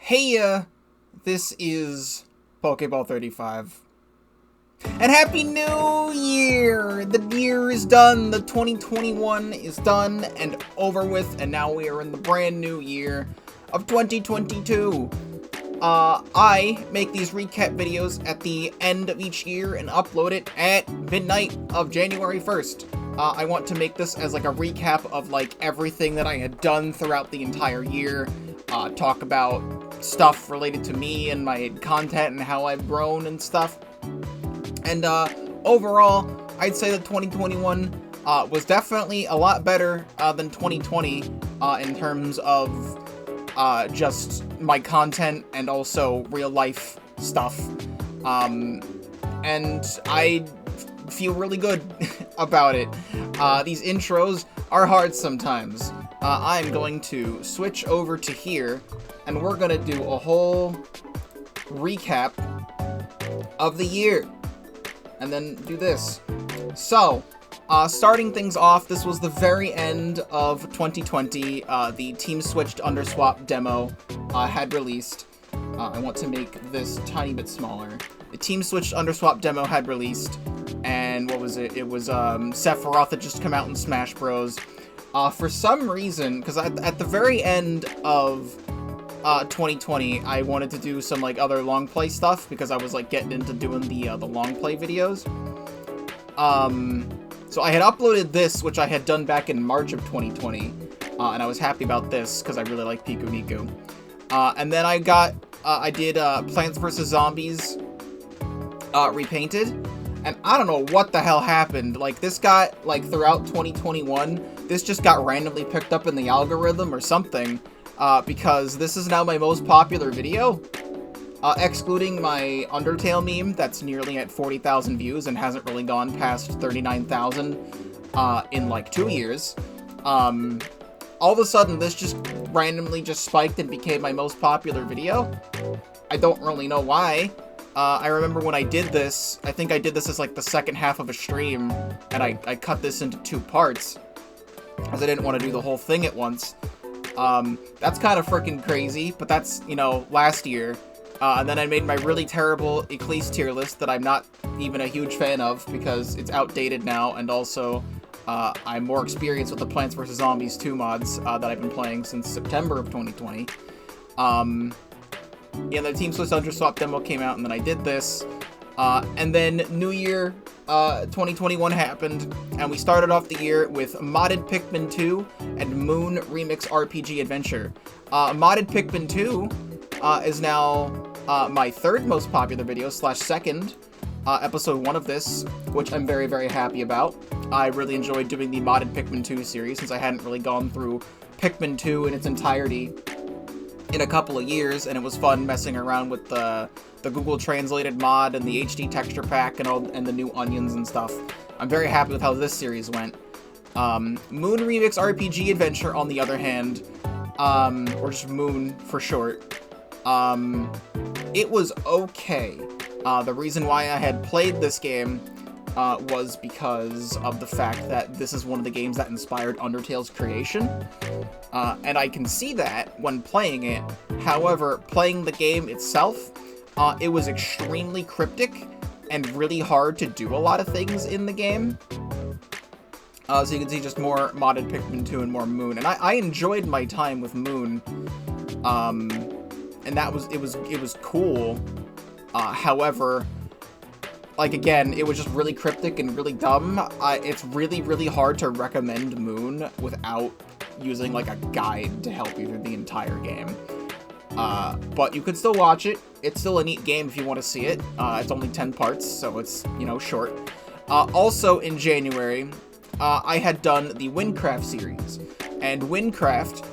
Heya, this is Pokéball35. And Happy New Year! The year is done, the 2021 is done and over with, and now we are in the brand new year of 2022. I make these recap videos at the end of each year and upload it at midnight of January 1st. I want to make this as like a recap of like everything that I had done throughout the entire year, talk about stuff related to me and my content and how I've grown and stuff. And overall, I'd say that 2021 was definitely a lot better than 2020 in terms of just my content and also real life stuff. And I feel really good about it. These intros are hard sometimes. I'm going to switch over to here, and we're gonna do a whole recap of the year, and then do this. So, starting things off, this was the very end of 2020. The Team Switched Underswap demo had released. I want to make this tiny bit smaller. The Team Switched Underswap demo had released, and what was it? It was Sephiroth had just come out in Smash Bros. For some reason, because at the very end of 2020, I wanted to do some like other long play stuff because I was like getting into doing the long play videos. So I had uploaded this, which I had done back in March of 2020, and I was happy about this because I really like Piku Miku. And then I did Plants vs. Zombies repainted, and I don't know what the hell happened. Like, this got, like, throughout 2021, this just got randomly picked up in the algorithm or something, because this is now my most popular video. Excluding my Undertale meme, that's nearly at 40,000 views and hasn't really gone past 39,000 in like 2 years. All of a sudden, this just randomly just spiked and became my most popular video. I don't really know why. I remember when I did this, I think I did this as like the second half of a stream, and I cut this into 2 parts, because I didn't want to do the whole thing at once. That's kind of freaking crazy, but that's, you know, last year. And then I made my really terrible Eclipse tier list that I'm not even a huge fan of because it's outdated now, and also I'm more experienced with the Plants vs. Zombies 2 mods that I've been playing since September of 2020. Yeah, the Team Switched Underswap demo came out, and then I did this. And then New Year 2021 happened, and we started off the year with Modded Pikmin 2 and Moon Remix RPG Adventure. Modded Pikmin 2 is now my third most popular video / second episode 1 of this, which I'm very, very happy about. I really enjoyed doing the Modded Pikmin 2 series since I hadn't really gone through Pikmin 2 in its entirety in a couple of years, and it was fun messing around with the Google Translated mod and the HD texture pack and the new onions and stuff. I'm very happy with how this series went. Moon Remix RPG Adventure, on the other hand, or just Moon for short, it was okay. The reason why I had played this game was because of the fact that this is one of the games that inspired Undertale's creation. And I can see that when playing it. However, playing the game itself, it was extremely cryptic and really hard to do a lot of things in the game. So you can see just more modded Pikmin 2 and more Moon. And I enjoyed my time with Moon. And it was cool. However, like, again, it was just really cryptic and really dumb. It's really, really hard to recommend Moon without using, like, a guide to help you through the entire game. But you could still watch it. It's still a neat game if you want to see it. It's only 10 parts, so it's, you know, short. Also, in January, I had done the Windcraft series. And Windcraft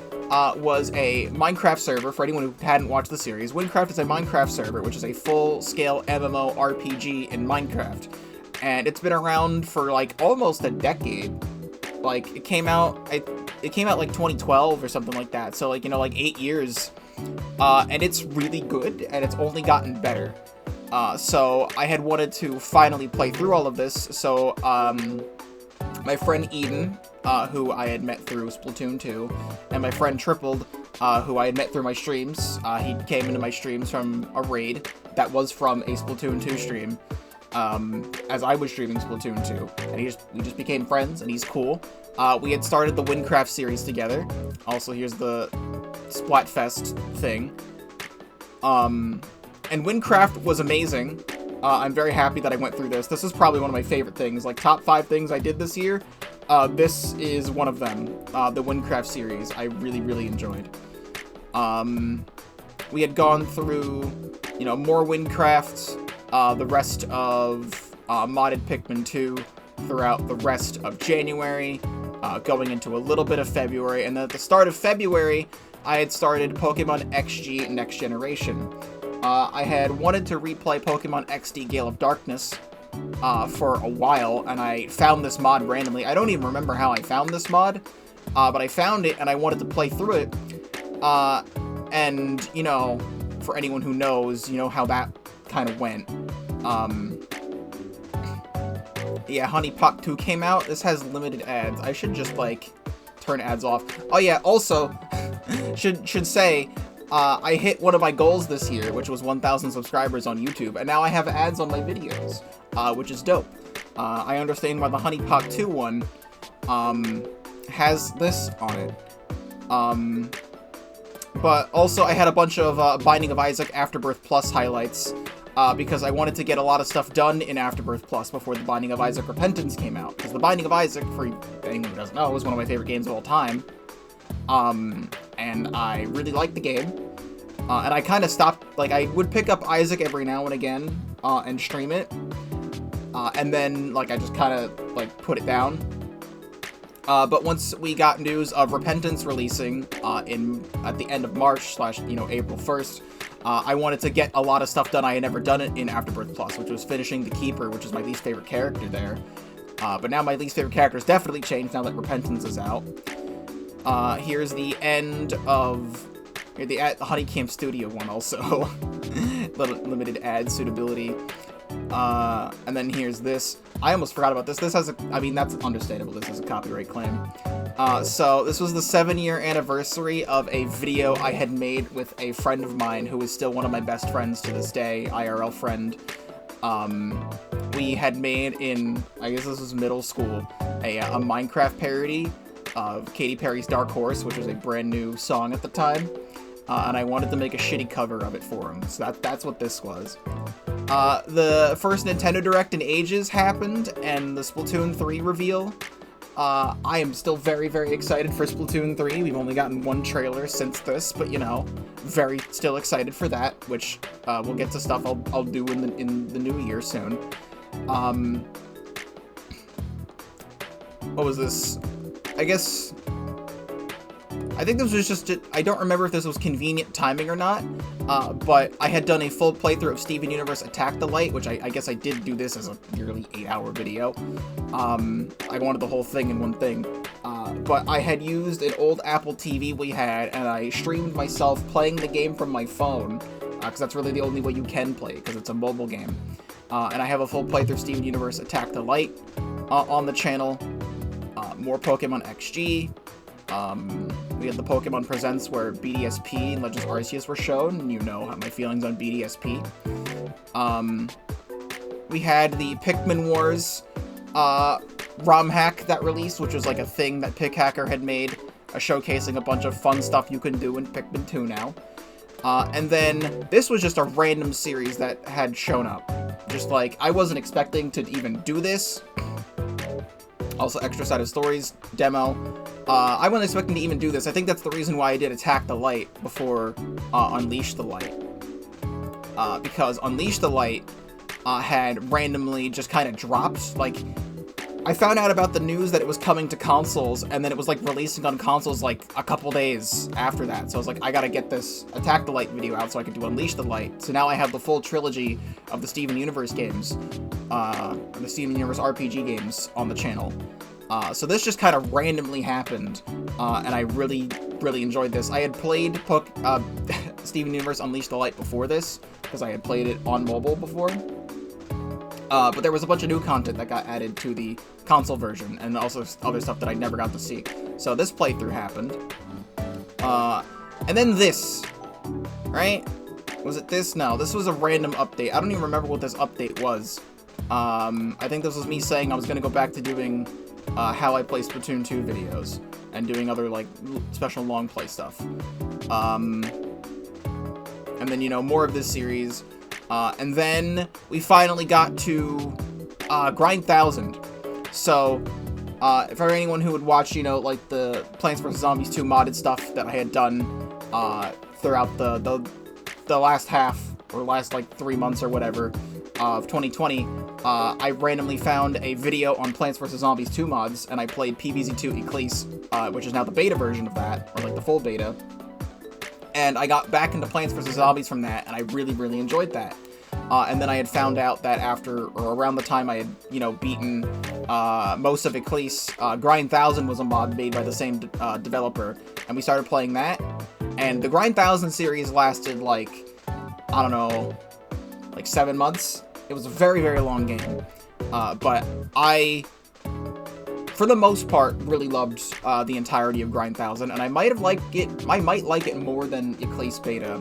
was a Minecraft server, for anyone who hadn't watched the series. Windcraft is a Minecraft server, which is a full-scale MMO RPG in Minecraft. And it's been around for, like, almost a decade. Like, it came out like 2012 or something like that. So, like, you know, like 8 years. And it's really good, and it's only gotten better. So I had wanted to finally play through all of this, so my friend Eden, who I had met through Splatoon 2, and my friend Tripled, who I had met through my streams. He came into my streams from a raid that was from a Splatoon 2 stream, as I was streaming Splatoon 2, and we just became friends, and he's cool. We had started the Windcraft series together. Also, here's the Splatfest thing. And Windcraft was amazing. I'm very happy that I went through this. This is probably one of my favorite things. Like, top 5 things I did this year, this is one of them. The Windcraft series, I really, really enjoyed. We had gone through, you know, more Windcraft, the rest of modded Pikmin 2 throughout the rest of January, going into a little bit of February, and then at the start of February, I had started Pokemon XG Next Generation. I had wanted to replay Pokemon XD Gale of Darkness for a while, and I found this mod randomly. I don't even remember how I found this mod, but I found it, and I wanted to play through it. And, you know, for anyone who knows, you know how that kind of went. Yeah, Honey Pot 2 came out. This has limited ads. I should just, like, turn ads off. Oh, yeah, also, should say, I hit one of my goals this year, which was 1,000 subscribers on YouTube, and now I have ads on my videos, which is dope. I understand why the Honey Pot 2 one, has this on it. But also, I had a bunch of Binding of Isaac Afterbirth Plus highlights, because I wanted to get a lot of stuff done in Afterbirth Plus before the Binding of Isaac Repentance came out. Because the Binding of Isaac, for anyone who doesn't know, is one of my favorite games of all time. And I really liked the game. And I kind of stopped, like, I would pick up Isaac every now and again, and stream it. And then, like, I just kind of, like, put it down. But once we got news of Repentance releasing, at the end of March / you know, April 1st, I wanted to get a lot of stuff done I had never done it in Afterbirth Plus, which was finishing the Keeper, which is my least favorite character there. But now my least favorite character has definitely changed now that Repentance is out. Here's the end of the Honey Camp Studio one also. Limited ad suitability. And then here's this. I almost forgot about this. This has I mean, that's understandable. This is a copyright claim. So this was the 7-year anniversary of a video I had made with a friend of mine who is still one of my best friends to this day, IRL friend. We had made in, I guess this was middle school, a Minecraft parody of Katy Perry's Dark Horse, which was a brand new song at the time. And I wanted to make a shitty cover of it for him. So that's what this was. The first Nintendo Direct in ages happened, and the Splatoon 3 reveal. I am still very, very excited for Splatoon 3. We've only gotten one trailer since this, but, you know, still excited for that, which, we'll get to stuff I'll do in the new year soon. What was this? I think this was just, I don't remember if this was convenient timing or not, but I had done a full playthrough of Steven Universe Attack the Light, which I guess I did do this as a nearly 8-hour video. I wanted the whole thing in one thing. But I had used an old Apple TV we had, and I streamed myself playing the game from my phone, because that's really the only way you can play it, because it's a mobile game. And I have a full playthrough of Steven Universe Attack the Light on the channel. More Pokemon XG. We had the Pokemon Presents where BDSP and Legends Arceus were shown, and you know how my feelings on BDSP. We had the Pikmin Wars ROM hack that released, which was like a thing that Pikhacker had made, showcasing a bunch of fun stuff you can do in Pikmin 2 now. And then this was just a random series that had shown up. Just like, I wasn't expecting to even do this. Also, Extra Side of Stories demo. I wasn't expecting to even do this. I think that's the reason why I did Attack the Light before Unleash the Light. Because Unleash the Light had randomly just kind of dropped. Like, I found out about the news that it was coming to consoles, and then it was, like, releasing on consoles, like, a couple days after that. So I was like, I gotta get this Attack the Light video out so I can do Unleash the Light. So now I have the full trilogy of the Steven Universe games, the Steven Universe RPG games on the channel. So this just kind of randomly happened, and I really, really enjoyed this. I had played Steven Universe Unleash the Light before this, because I had played it on mobile before. But there was a bunch of new content that got added to the console version, and also other stuff that I never got to see. So this playthrough happened. And then this, right? Was it this? No, this was a random update. I don't even remember what this update was. I think this was me saying I was going to go back to doing how I play Splatoon 2 videos and doing other, like, special long play stuff. And then, you know, more of this series. And then we finally got to Grind 1000. So, for anyone who would watch, you know, like the Plants vs. Zombies 2 modded stuff that I had done throughout the last half, or last, like, 3 months or whatever, of 2020, I randomly found a video on Plants vs. Zombies 2 mods, and I played PvZ2 Eclipse, which is now the beta version of that, or like the full beta. And I got back into Plants vs. Zombies from that, and I really, really enjoyed that. And then I had found out that after, or around the time I had, you know, beaten most of Eclipse, Grind 1000 was a mod made by the same developer, and we started playing that. And the Grind 1000 series lasted, like, I don't know, like 7 months. It was a very, very long game. But I, for the most part, really loved the entirety of Grind 1000, and I might like it more than Eclipse Beta.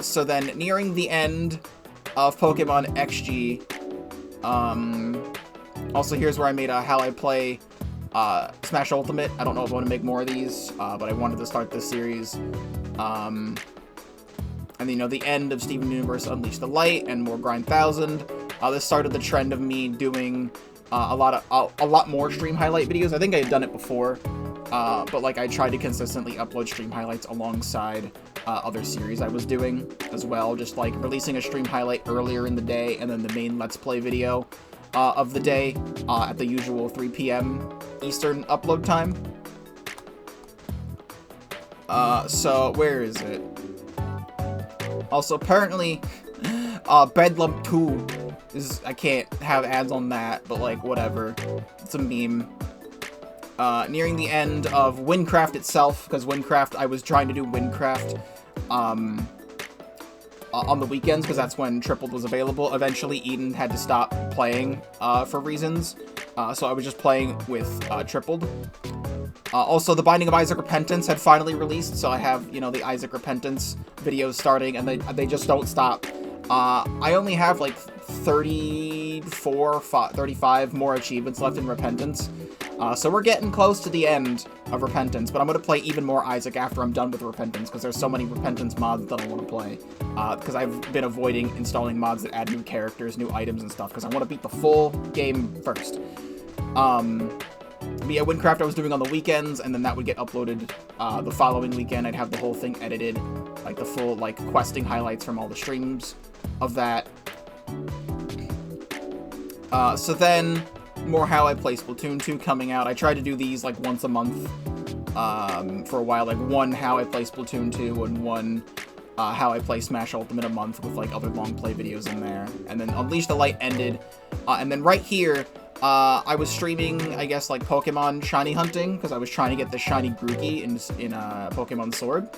So then, nearing the end of Pokemon XG, also here's where I made a How I Play Smash Ultimate. I don't know if I want to make more of these, but I wanted to start this series. And, you know, the end of Steven Universe Unleash the Light and more Grind 1000. This started the trend of me doing a lot more stream highlight videos. I think I had done it before, but, like, I tried to consistently upload stream highlights alongside other series I was doing as well. Just, like, releasing a stream highlight earlier in the day and then the main Let's Play video of the day at the usual 3 p.m. Eastern upload time. So, where is it? Also, apparently, Bedlam 2 is, I can't have ads on that, but, like, whatever. It's a meme. Nearing the end of Windcraft itself, because Windcraft, I was trying to do Windcraft, on the weekends, because that's when Tripled was available. Eventually, Eden had to stop playing, for reasons, so I was just playing with, Tripled. Also, The Binding of Isaac Repentance had finally released, so I have, you know, the Isaac Repentance videos starting, and they just don't stop. I only have, like, 35 more achievements left in Repentance, so we're getting close to the end of Repentance, but I'm going to play even more Isaac after I'm done with Repentance, because there's so many Repentance mods that I want to play, because I've been avoiding installing mods that add new characters, new items, and stuff, because I want to beat the full game first. But yeah, Windcraft I was doing on the weekends, and then that would get uploaded the following weekend. I'd have the whole thing edited, like the full, like, questing highlights from all the streams of that. So then, more How I Play Splatoon 2 coming out. I tried to do these, like, once a month for a while, like, one How I Play Splatoon 2 and one How I Play Smash Ultimate a month with, like, other long play videos in there. And then Unleash the Light ended, and then right here, I was streaming, I guess, like, Pokemon shiny hunting, because I was trying to get the shiny Grookey in Pokemon Sword.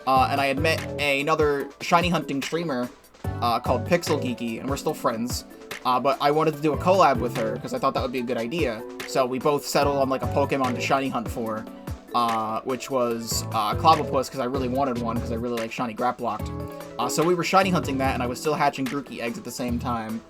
And I had met another shiny hunting streamer called Pixel Geeky, and we're still friends. But I wanted to do a collab with her, because I thought that would be a good idea. So we both settled on, like, a Pokemon to shiny hunt for, which was Clobbopus, because I really wanted one, because I really like shiny Grapploct. So we were shiny hunting that, and I was still hatching Grookey eggs at the same time.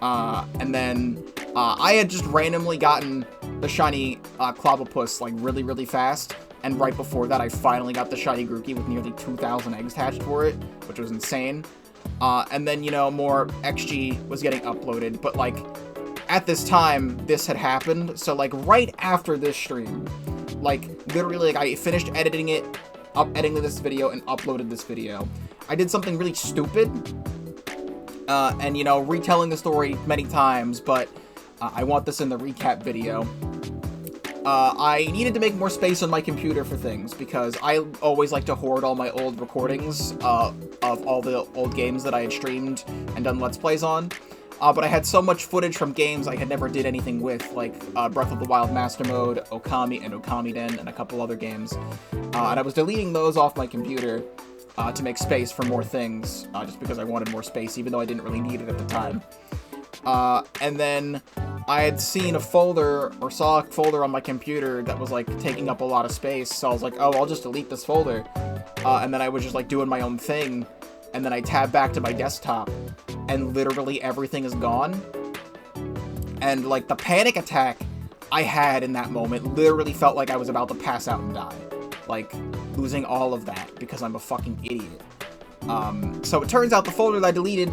And then I had just randomly gotten the shiny Clobbopus, like, really, really fast, and right before that I finally got the shiny Grookey with nearly 2,000 eggs hatched for it, which was insane. And then, you know, more XG was getting uploaded, but, like, at this time, this had happened, so, like, right after this stream, like, literally, like, I finished editing this video and uploaded this video. I did something really stupid, and, you know, retelling the story many times, but I want this in the recap video. I needed to make more space on my computer for things, because I always like to hoard all my old recordings of all the old games that I had streamed and done Let's Plays on. But I had so much footage from games I had never did anything with, like Breath of the Wild Master Mode, Okami, and Okamiden, and a couple other games. And I was deleting those off my computer to make space for more things, just because I wanted more space, even though I didn't really need it at the time. And then I had seen a folder, or saw a folder on my computer that was, like, taking up a lot of space, so I was like, oh, I'll just delete this folder. And then I was just, like, doing my own thing, and then I tab back to my desktop, and literally everything is gone. And, like, the panic attack I had in that moment literally felt like I was about to pass out and die. Like, losing all of that because I'm a fucking idiot. So it turns out the folder that I deleted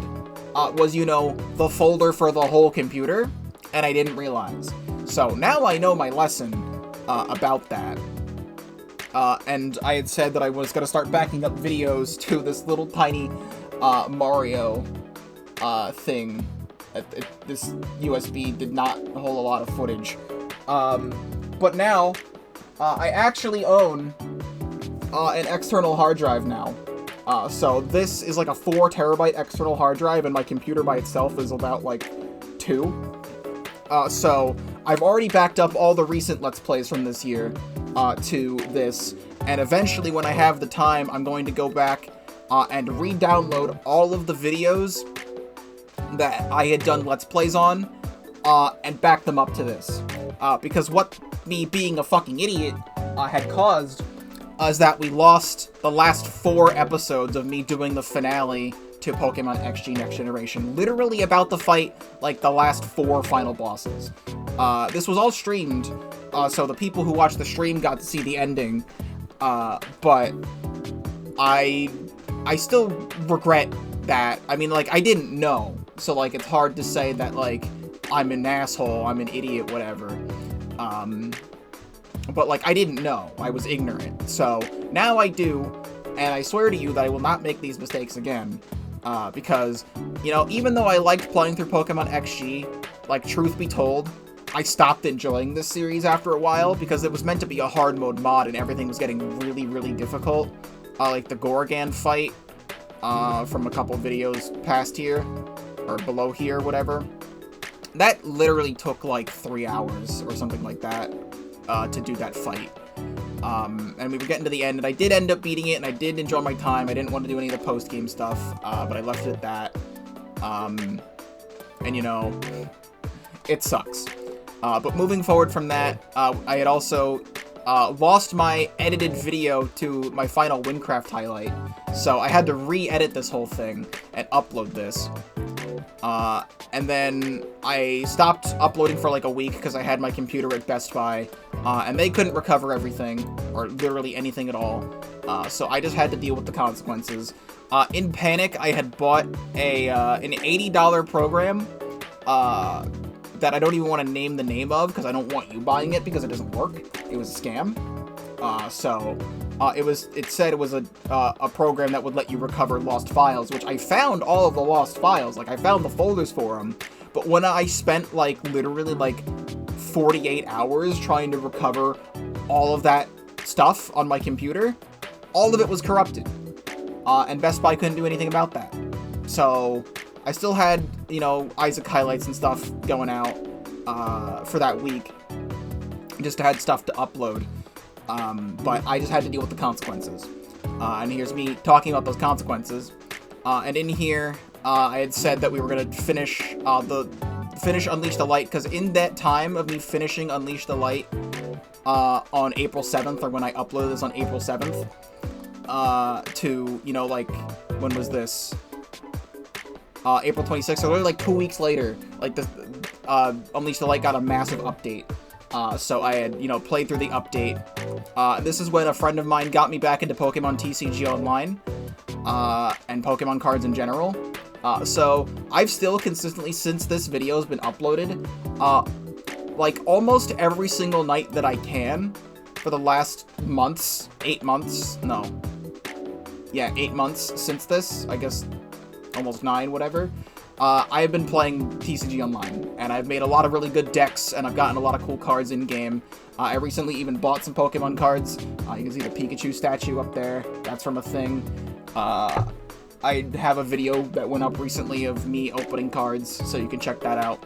was, you know, the folder for the whole computer, and I didn't realize. So now I know my lesson about that. And I had said that I was going to start backing up videos to this little tiny Mario thing. This USB did not hold a lot of footage. But now, I actually own an external hard drive now. So this is like a 4 terabyte external hard drive, and my computer by itself is about like 2. So I've already backed up all the recent Let's Plays from this year to this, and eventually when I have the time, I'm going to go back and re-download all of the videos that I had done Let's Plays on, and back them up to this. Because what me being a fucking idiot had caused is that we lost the last 4 episodes of me doing the finale to Pokemon XG Next Generation. Literally about to fight, like, the last 4 final bosses. This was all streamed, so the people who watched the stream got to see the ending, but I still regret that. I mean, like, I didn't know, so, like, it's hard to say that, like, I'm an asshole, I'm an idiot, whatever. But, like, I didn't know. I was ignorant. So, now I do, and I swear to you that I will not make these mistakes again. Because, you know, even though I liked playing through Pokemon XG, like, truth be told, I stopped enjoying this series after a while, because it was meant to be a hard mode mod, and everything was getting really, really difficult. Like the Gorgan fight, from a couple videos past here, or below here, whatever. That literally took, like, 3 hours, or something like that, to do that fight. And we were getting to the end, and I did end up beating it, and I did enjoy my time. I didn't want to do any of the post-game stuff, but I left it at that. And, you know, it sucks. But moving forward from that, I had also lost my edited video to my final Windcraft highlight, so I had to re-edit this whole thing and upload this. And then I stopped uploading for like a week because I had my computer at Best Buy, and they couldn't recover everything, or literally anything at all, so I just had to deal with the consequences. In panic, I had bought an $80 program, that I don't even want to name the name of, because I don't want you buying it, because it doesn't work. It was a scam. It said it was a program that would let you recover lost files, which I found all of the lost files. Like, I found the folders for them, but when I spent, like, literally, like, 48 hours trying to recover all of that stuff on my computer, all of it was corrupted. And Best Buy couldn't do anything about that. So, I still had, you know, Isaac highlights and stuff going out, for that week. Just had stuff to upload. But I just had to deal with the consequences. And here's me talking about those consequences. And in here, I had said that we were gonna finish, Unleash the Light, because in that time of me finishing Unleash the Light, on April 7th, or when I uploaded this on April 7th, to, you know, like, when was this? April 26th, so literally like 2 weeks later, like, this, Unleash the Light got a massive update. So I had, you know, played through the update. This is when a friend of mine got me back into Pokemon TCG Online, and Pokemon cards in general. So I've still consistently, since this video has been uploaded, like, almost every single night that I can, for the last months, 8 months, no. Yeah, 8 months since this, I guess, almost 9, whatever. I've been playing TCG Online, and I've made a lot of really good decks, and I've gotten a lot of cool cards in-game. I recently even bought some Pokemon cards. You can see the Pikachu statue up there. That's from a thing. I have a video that went up recently of me opening cards, so you can check that out.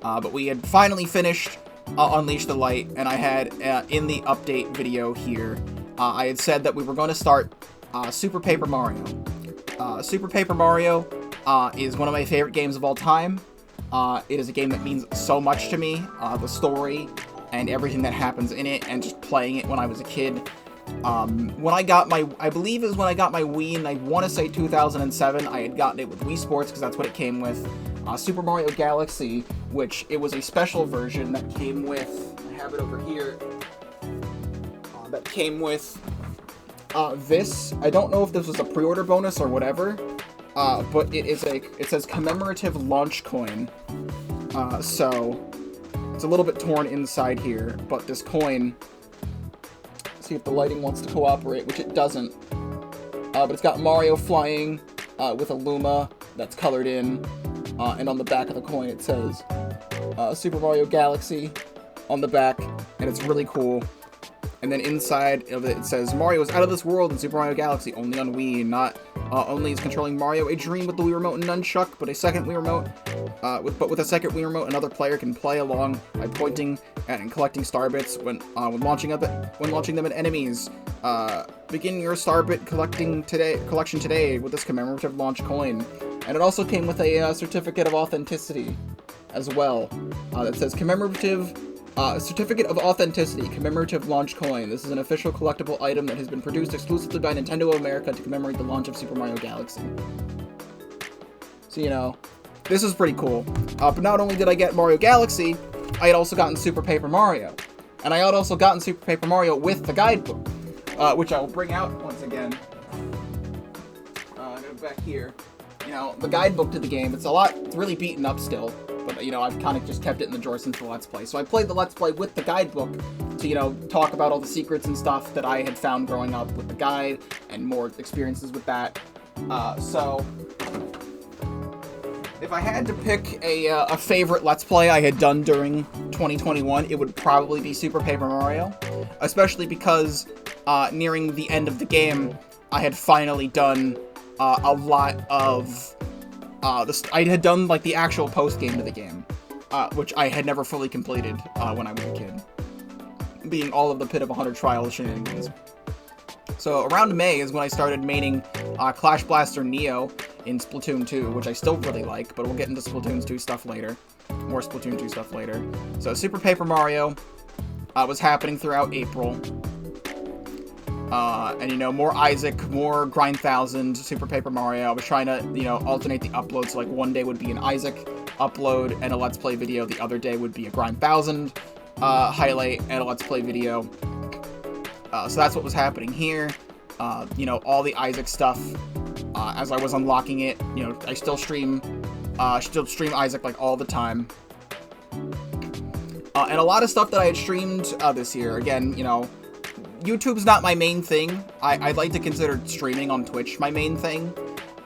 But we had finally finished Unleash the Light, and I had, in the update video here, I had said that we were going to start Super Paper Mario. Super Paper Mario is one of my favorite games of all time. It is a game that means so much to me. The story and everything that happens in it, and just playing it when I was a kid. When I got my, I believe it was when I got my Wii, and I want to say 2007, I had gotten it with Wii Sports, because that's what it came with. Super Mario Galaxy, which it was a special version that came with, I have it over here, that came with this. I don't know if this was a pre-order bonus or whatever, but it says commemorative launch coin. So it's a little bit torn inside here, but this coin, see if the lighting wants to cooperate, which it doesn't. But it's got Mario flying with a Luma that's colored in, and on the back of the coin it says Super Mario Galaxy on the back, and it's really cool. And then inside of it, it says, Mario is out of this world in Super Mario Galaxy, only on Wii. Not only is controlling Mario a dream with the Wii Remote and Nunchuck, but a second Wii Remote, with a second Wii Remote, another player can play along by pointing at and collecting star bits when launching them at enemies. Begin your star bit collection today with this commemorative launch coin. And it also came with a certificate of authenticity as well, that says commemorative. Certificate of Authenticity, Commemorative Launch Coin. This is an official collectible item that has been produced exclusively by Nintendo of America to commemorate the launch of Super Mario Galaxy. So, you know, this is pretty cool. But not only did I get Mario Galaxy, I had also gotten Super Paper Mario. And I had also gotten Super Paper Mario with the guidebook, which I will bring out once again. Go back here. You know, the guidebook to the game, it's really beaten up still. But, you know, I've kind of just kept it in the drawer since the Let's Play. So I played the Let's Play with the guidebook to, you know, talk about all the secrets and stuff that I had found growing up with the guide and more experiences with that. So if I had to pick a favorite Let's Play I had done during 2021, it would probably be Super Paper Mario. Especially because nearing the end of the game, I had finally done a lot of... I had done, like, the actual post-game to the game, which I had never fully completed when I was a kid, being all of the Pit of 100 Trials shenanigans. So around May is when I started maining Clash Blaster Neo in Splatoon 2, which I still really like, but we'll get into Splatoon 2 stuff later. More Splatoon 2 stuff later. So Super Paper Mario was happening throughout April. And, you know, more Isaac, more Grind 1000, Super Paper Mario. I was trying to, you know, alternate the uploads. So, like, one day would be an Isaac upload and a Let's Play video. The other day would be a Grind 1000 highlight and a Let's Play video. So that's what was happening here. You know, all the Isaac stuff, as I was unlocking it, you know, I still stream Isaac, like, all the time. And a lot of stuff that I had streamed this year, again, you know, YouTube's not my main thing. I'd like to consider streaming on Twitch my main thing.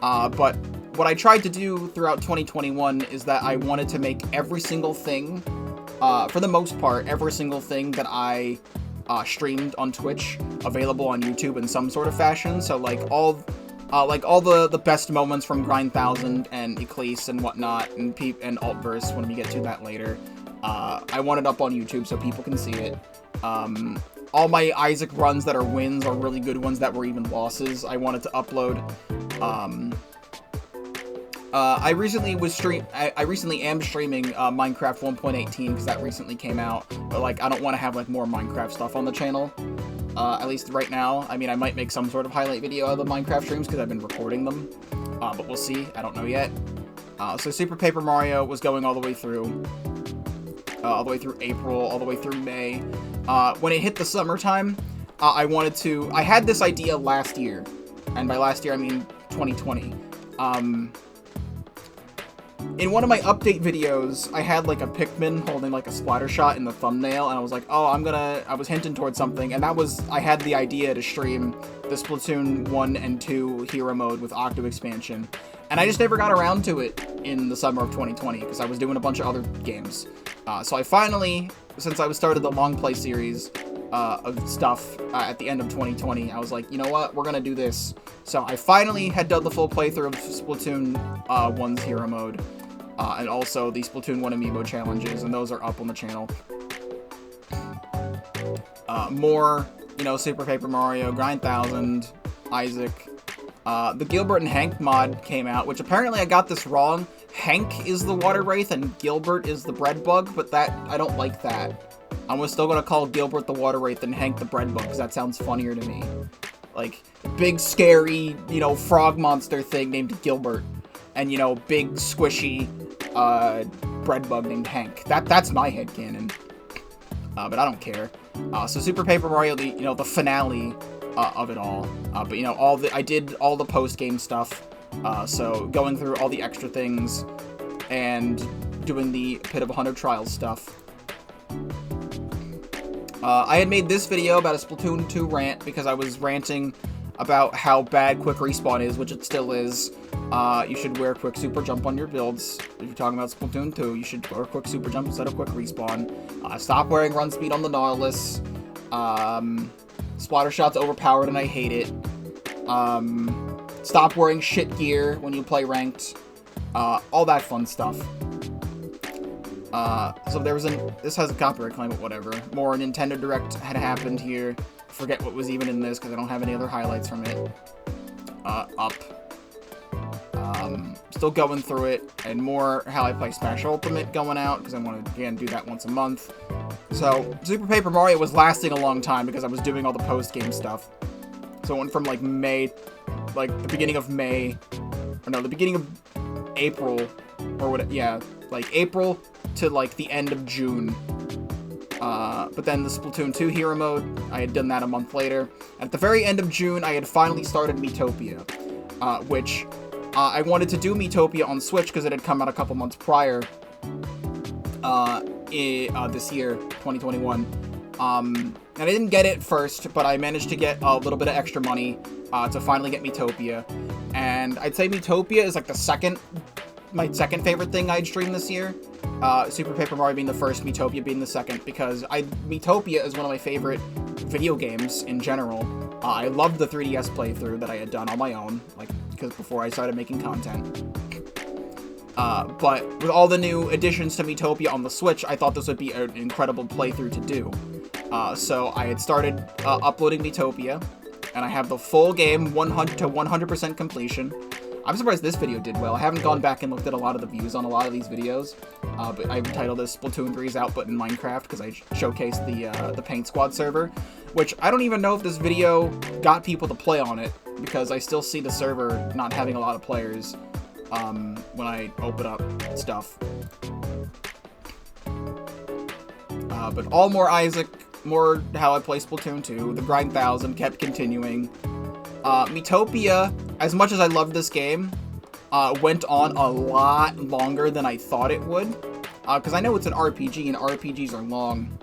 But what I tried to do throughout 2021 is that I wanted to make every single thing, for the most part, every single thing that I streamed on Twitch available on YouTube in some sort of fashion. So like all the best moments from Grind 1000 and Eclipse and whatnot, and Altverse when we get to that later. I want it up on YouTube so people can see it. All my Isaac runs that are wins are really good ones that were even losses. I wanted to upload. I recently am streaming Minecraft 1.18 because that recently came out. But like, I don't want to have like more Minecraft stuff on the channel. At least right now. I mean, I might make some sort of highlight video of the Minecraft streams because I've been recording them. But we'll see. I don't know yet. So Super Paper Mario was going all the way through. All the way through April, all the way through May. When it hit the summertime, I had this idea last year, and by last year I mean 2020. In one of my update videos, I had like a Pikmin holding like a splatter shot in the thumbnail, and I was like, oh, I was hinting towards something, and I had the idea to stream the Splatoon 1 and 2 hero mode with Octo expansion, and I just never got around to it in the summer of 2020, because I was doing a bunch of other games. So I finally, since I started the long play series of stuff at the end of 2020, I was like, you know what, we're gonna do this. So I finally had done the full playthrough of Splatoon 1's hero mode, and also the Splatoon 1 amiibo challenges, and those are up on the channel. More, you know, Super Paper Mario, Grind 1000, Isaac, The Gilbert and Hank mod came out, which apparently I got this wrong. Hank is the water wraith and Gilbert is the bread bug, but I don't like that. I'm still gonna call Gilbert the water wraith and Hank the bread bug, because that sounds funnier to me. Like, big, scary, frog monster thing named Gilbert. And, big, squishy, bread bug named Hank. That's my headcanon. But I don't care. So Super Paper Mario, the finale of it all. But, I did all the post-game stuff. So going through all the extra things and doing the Pit of 100 Trials stuff. I had made this video about a Splatoon 2 rant because I was ranting about how bad quick respawn is, which it still is. You should wear quick super jump on your builds. If you're talking about Splatoon 2, you should wear quick super jump instead of quick respawn. Stop wearing run speed on the Nautilus. Splatter shot's overpowered and I hate it. Stop wearing shit gear when you play ranked. All that fun stuff. So this has a copyright claim, but whatever. More Nintendo Direct had happened here. Forget what was even in this, because I don't have any other highlights from it. Up. Still going through it, and more How I Play Smash Ultimate going out, because I want to, again, do that once a month. So, Super Paper Mario was lasting a long time, because I was doing all the post-game stuff. So it went from, May, the beginning of May, or no, the beginning of April, or what, yeah, April to, the end of June. But then the Splatoon 2 Hero Mode, I had done that a month later. At the very end of June, I had finally started Miitopia, which I wanted to do Miitopia on Switch because it had come out a couple months prior this year, 2021. And I didn't get it first, but I managed to get a little bit of extra money to finally get Miitopia. And I'd say Miitopia is my second favorite thing I'd stream this year. Super Paper Mario being the first, Miitopia being the second, because Miitopia is one of my favorite video games in general. I loved the 3DS playthrough that I had done on my own, because before I started making content. But with all the new additions to Miitopia on the Switch, I thought this would be an incredible playthrough to do. So I had started uploading Miitopia, and I have the full game 100 to 100% completion. I'm surprised this video did well. I haven't gone back and looked at a lot of the views on a lot of these videos, but I've titled this Splatoon 3's Output in Minecraft because I showcased the Paint Squad server, which I don't even know if this video got people to play on it, because I still see the server not having a lot of players when I open up stuff. But all more Isaac, more How I Play Splatoon 2, the Grind 1000 kept continuing. Miitopia, as much as I loved this game, went on a lot longer than I thought it would. Because I know it's an RPG, and RPGs are long.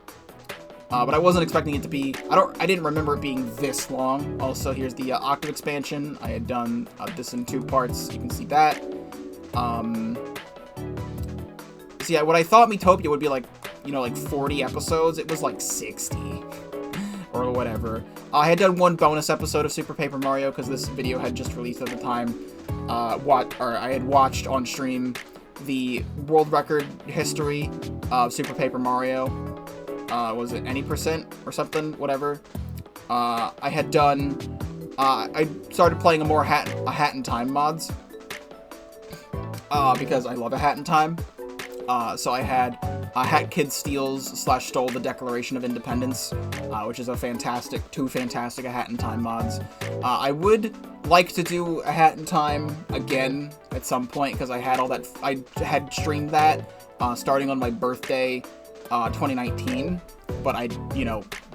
But I wasn't expecting it to be... I didn't remember it being this long. Also, here's the Octave expansion. I had done this in 2 parts. You can see that. So yeah, what I thought Miitopia would be 40 episodes, it was 60. Or whatever. I had done 1 bonus episode of Super Paper Mario because this video had just released at the time. I had watched on stream the world record history of Super Paper Mario. Was it any percent or something? Whatever. I had done. I started playing more Hat in Time mods because I love a Hat in Time. So I had Hat Kid Steals / Stole the Declaration of Independence, which is two fantastic A Hat in Time mods. I would like to do A Hat in Time again at some point, because I had all that. I had streamed that starting on my birthday, 2019, but I,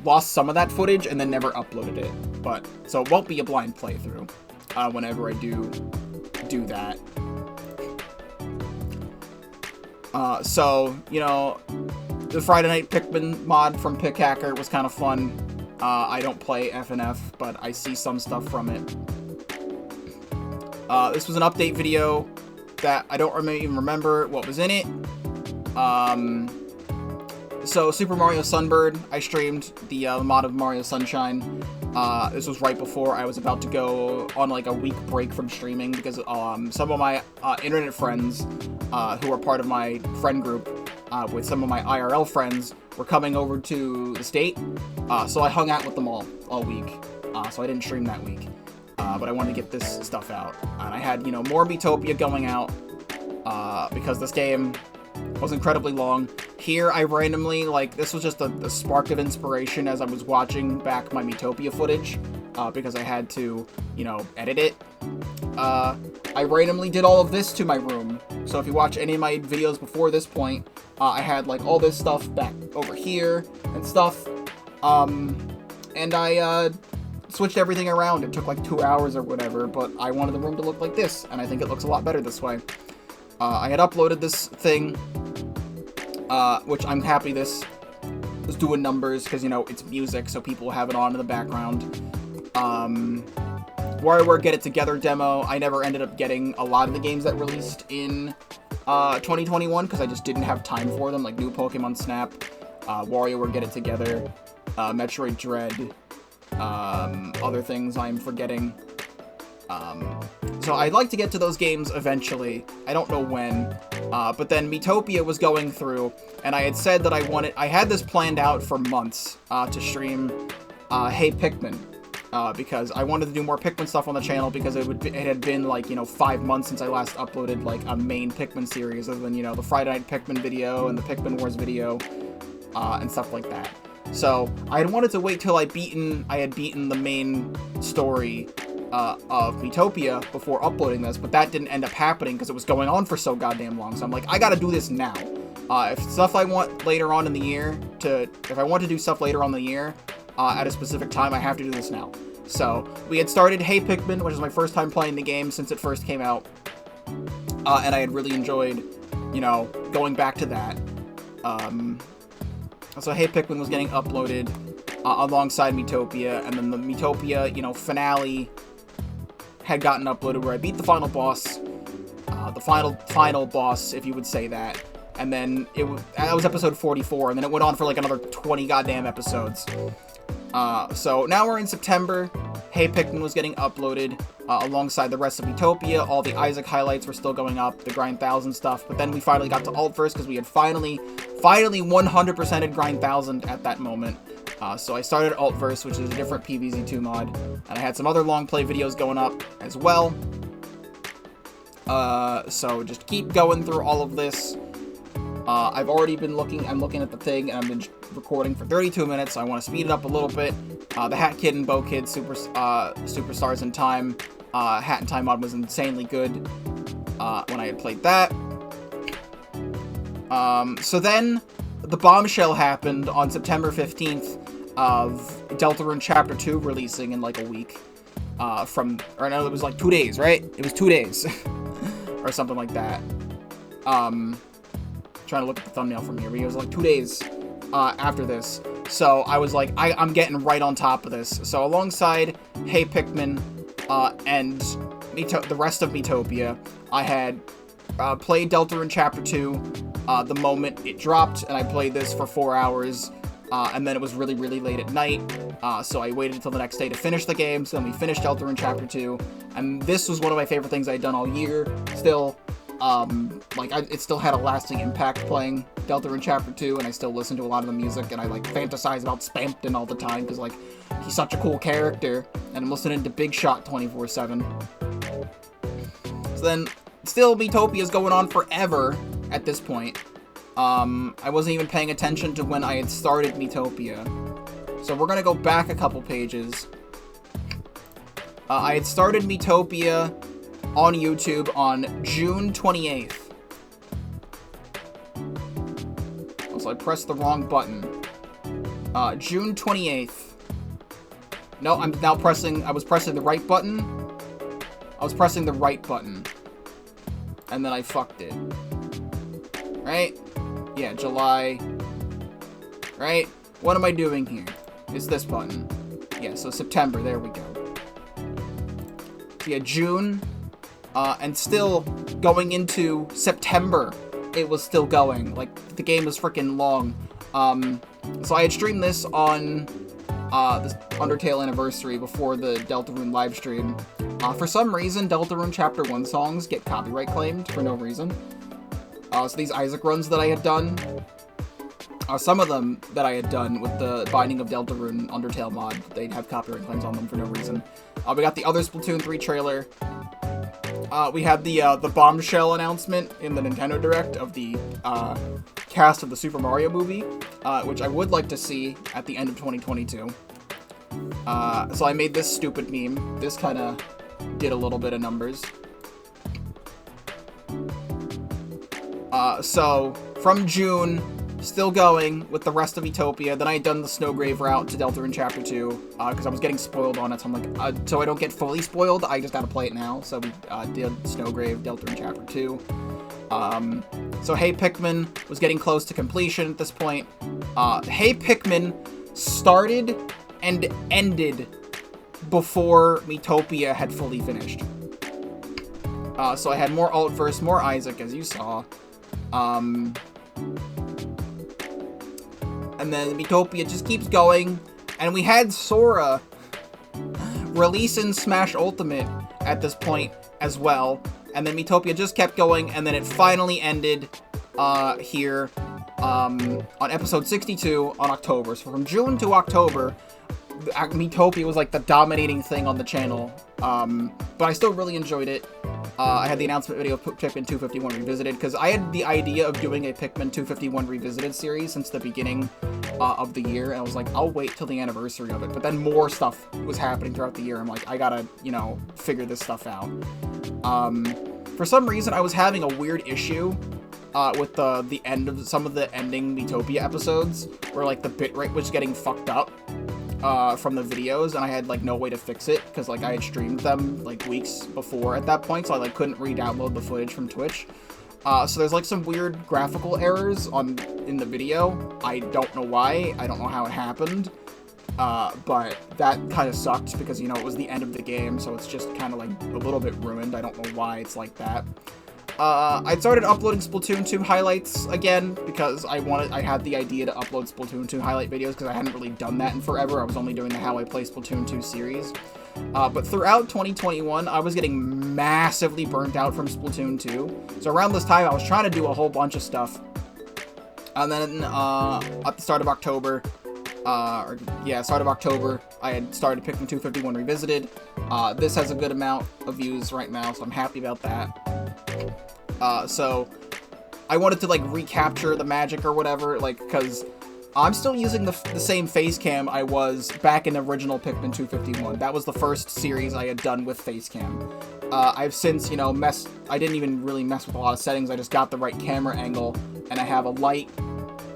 lost some of that footage and then never uploaded it. So it won't be a blind playthrough whenever I do that. The Friday Night Pikmin mod from Pickhacker was kind of fun. I don't play FNF, but I see some stuff from it. This was an update video that I don't even remember what was in it. So Super Mario Sunbird, I streamed the mod of Mario Sunshine. This was right before I was about to go on a week break from streaming, because some of my internet friends who are part of my friend group with some of my IRL friends were coming over to the state, so I hung out with them all week, so I didn't stream that week. but I wanted to get this stuff out. And I had, you know, more Miitopia going out, because this game was incredibly long. Here, I randomly, like, this was just a spark of inspiration as I was watching back my Miitopia footage, because I had to, you know, edit it. I randomly did all of this to my room. So if you watch any of my videos before this point, I had, like, all this stuff back over here and stuff. And I, switched everything around. It took like 2 hours or whatever, but I wanted the room to look like this, and I think it looks a lot better this way. I had uploaded this thing, which I'm happy this was doing numbers, because, you know, it's music, so people have it on in the background. WarioWare Get It Together demo, I never ended up getting a lot of the games that released in 2021, because I just didn't have time for them, like New Pokemon Snap, WarioWare Get It Together, Metroid Dread, other things I'm forgetting. So I'd like to get to those games eventually. I don't know when. But then Miitopia was going through, and I had said that I had this planned out for months, to stream, Hey Pikmin. Because I wanted to do more Pikmin stuff on the channel, because it had been, like, you know, 5 months since I last uploaded, like, a main Pikmin series, other than, you know, the Friday Night Pikmin video and the Pikmin Wars video, and stuff like that. So, I had wanted to wait till I had beaten the main story, of Miitopia before uploading this, but that didn't end up happening because it was going on for so goddamn long. So I'm like, I gotta do this now. If stuff I want later on in the year if I want to do stuff later on in the year, at a specific time, I have to do this now. So, we had started Hey Pikmin, which is my first time playing the game since it first came out, and I had really enjoyed, you know, going back to that. So Hey Pikmin was getting uploaded, alongside Miitopia, and then the Miitopia, you know, finale had gotten uploaded, where I beat the final boss, the final boss, if you would say that, and then that was episode 44, and then it went on for like another 20 goddamn episodes. So now we're in September. Hey Pikmin was getting uploaded, alongside the rest of Miitopia. All the Isaac highlights were still going up, the Grind 1000 stuff, but then we finally got to Alt first, because we had finally 100%ed Grind 1000 at that moment. So I started Altverse, which is a different PvZ2 mod, and I had some other long play videos going up as well. So just keep going through all of this. I'm looking at the thing, and I've been recording for 32 minutes, so I want to speed it up a little bit. The Hat Kid and Bo Kid Superstars in Time, Hat in Time mod was insanely good, when I had played that. So then, the bombshell happened on September 15th of Deltarune Chapter 2 releasing in like a week. It was like 2 days, right? It was 2 days. Or something like that. Trying to look at the thumbnail from here, but it was like 2 days after this. So I was like, I'm getting right on top of this. So alongside Hey Pikmin and the rest of Miitopia, I had played Deltarune Chapter 2 the moment it dropped, and I played this for 4 hours, and then it was really, really late at night, so I waited until the next day to finish the game. So then we finished Deltarune Chapter 2, and this was one of my favorite things I had done all year, still. It still had a lasting impact playing Deltarune Chapter 2, and I still listen to a lot of the music, and I, like, fantasize about Spampton all the time, because, like, he's such a cool character, and I'm listening to Big Shot 24/7. So then, still, Miitopia's going on forever at this point. I wasn't even paying attention to when I had started Miitopia. So we're gonna go back a couple pages. I had started Miitopia on YouTube on June 28th. So I pressed the wrong button. June 28th. No, I was pressing the right button. I was pressing the right button. And then I fucked it. Right? Yeah, July. Right? What am I doing here? It's this button. Yeah, so September, there we go. So yeah, June. And still going into September, it was still going. Like, the game was freaking long. So I had streamed this on this Undertale anniversary before the Deltarune live stream. For some reason, Deltarune Chapter 1 songs get copyright claimed for no reason. So these Isaac runs that I had done, some of them that I had done with the Binding of Deltarune Undertale mod, they'd have copyright claims on them for no reason. We got the other Splatoon 3 trailer. We had the bombshell announcement in the Nintendo Direct of the cast of the Super Mario movie, which I would like to see at the end of 2022. So I made this stupid meme. This kind of did a little bit of numbers. So from June, still going with the rest of Utopia. Then I had done the Snowgrave route to Deltarune Chapter 2, because I was getting spoiled on it, so I'm like, so I don't get fully spoiled, I just gotta play it now. So we did Snowgrave, Deltarune Chapter 2. So Hey Pikmin was getting close to completion at this point. Hey Pikmin started and ended before Miitopia had fully finished. So I had more Altverse, more Isaac, as you saw. And then Miitopia just keeps going, and we had Sora release in Smash Ultimate at this point as well, and then Miitopia just kept going, and then it finally ended here on episode 62 on October. So from June to October, Miitopia was like the dominating thing on the channel, but I still really enjoyed it. I had the announcement video of Pikmin 251 Revisited, because I had the idea of doing a Pikmin 251 Revisited series since the beginning of the year, and I was like, I'll wait till the anniversary of it, but then more stuff was happening throughout the year. I'm like, I gotta, you know, figure this stuff out. For some reason, I was having a weird issue with the end of some of the ending Miitopia episodes, where like the bitrate was getting fucked up from the videos, and I had like no way to fix it, because like I had streamed them like weeks before at that point, so I like couldn't re-download the footage from Twitch. So there's like some weird graphical errors in the video. I don't know why, I don't know how it happened, but that kind of sucked, because, you know, it was the end of the game, so it's just kind of like a little bit ruined. I don't know why it's like that. I started uploading Splatoon 2 highlights again, because I had the idea to upload Splatoon 2 highlight videos, because I hadn't really done that in forever. I was only doing the How I Play Splatoon 2 series. But throughout 2021, I was getting massively burnt out from Splatoon 2. So around this time, I was trying to do a whole bunch of stuff. And then, at the start of October, start of October, I had started Pikmin 251 Revisited. This has a good amount of views right now, so I'm happy about that. So I wanted to like recapture the magic or whatever, like, because I'm still using the same face cam I was back in the original Pikmin 251. That was the first series I had done with face cam. I've since, you know, I didn't even really mess with a lot of settings. I just got the right camera angle, and I have a light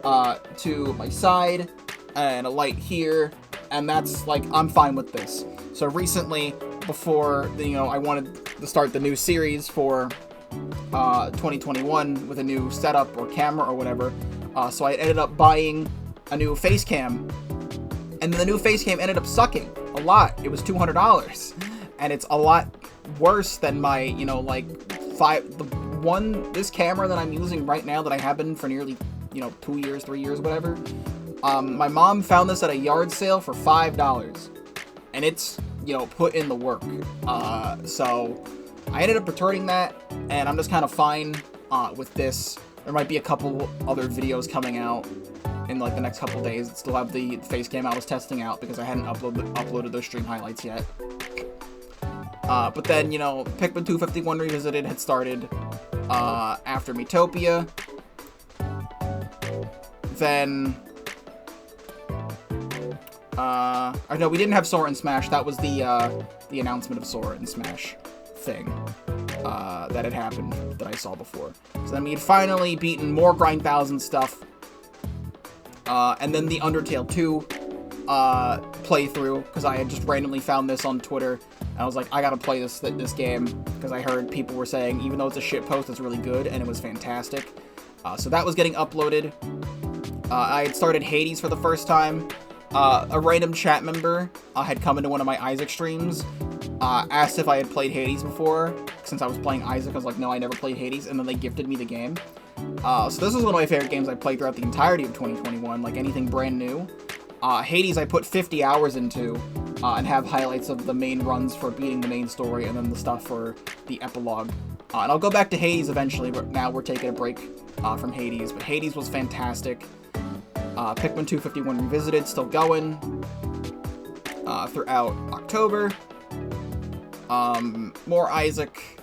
to my side and a light here, and that's like, I'm fine with this. So recently, before, you know, I wanted to start the new series for 2021 with a new setup or camera or whatever, so I ended up buying a new face cam, and the new face cam ended up sucking a lot. It was $200, and it's a lot worse than my, you know, like this camera that I'm using right now that I have been for nearly, you know, 2 years, 3 years, whatever. My mom found this at a yard sale for $5, and it's, you know, put in the work. So I ended up returning that, and I'm just kind of fine with this. There might be a couple other videos coming out in like the next couple days that still have the face cam I was testing out, because I hadn't uploaded those stream highlights yet. But then, you know, Pikmin 251 Revisited had started after Miitopia. Then, or no, we didn't have Sora in Smash. That was the announcement of Sora in Smash thing that had happened that I saw before. So then we had finally beaten more Grind 1000 stuff. And then the Undertale 2 playthrough, because I had just randomly found this on Twitter, and I was like, I gotta play this game, because I heard people were saying, even though it's a shitpost, it's really good, and it was fantastic. So that was getting uploaded. I had started Hades for the first time. A random chat member had come into one of my Isaac streams, asked if I had played Hades before. Since I was playing Isaac, I was like, no, I never played Hades, and then they gifted me the game. So this is one of my favorite games I played throughout the entirety of 2021, like anything brand new. Hades I put 50 hours into, and have highlights of the main runs for beating the main story, and then the stuff for the epilogue. And I'll go back to Hades eventually, but now we're taking a break from Hades. But Hades was fantastic. Pikmin 251 Revisited, still going throughout October. more Isaac,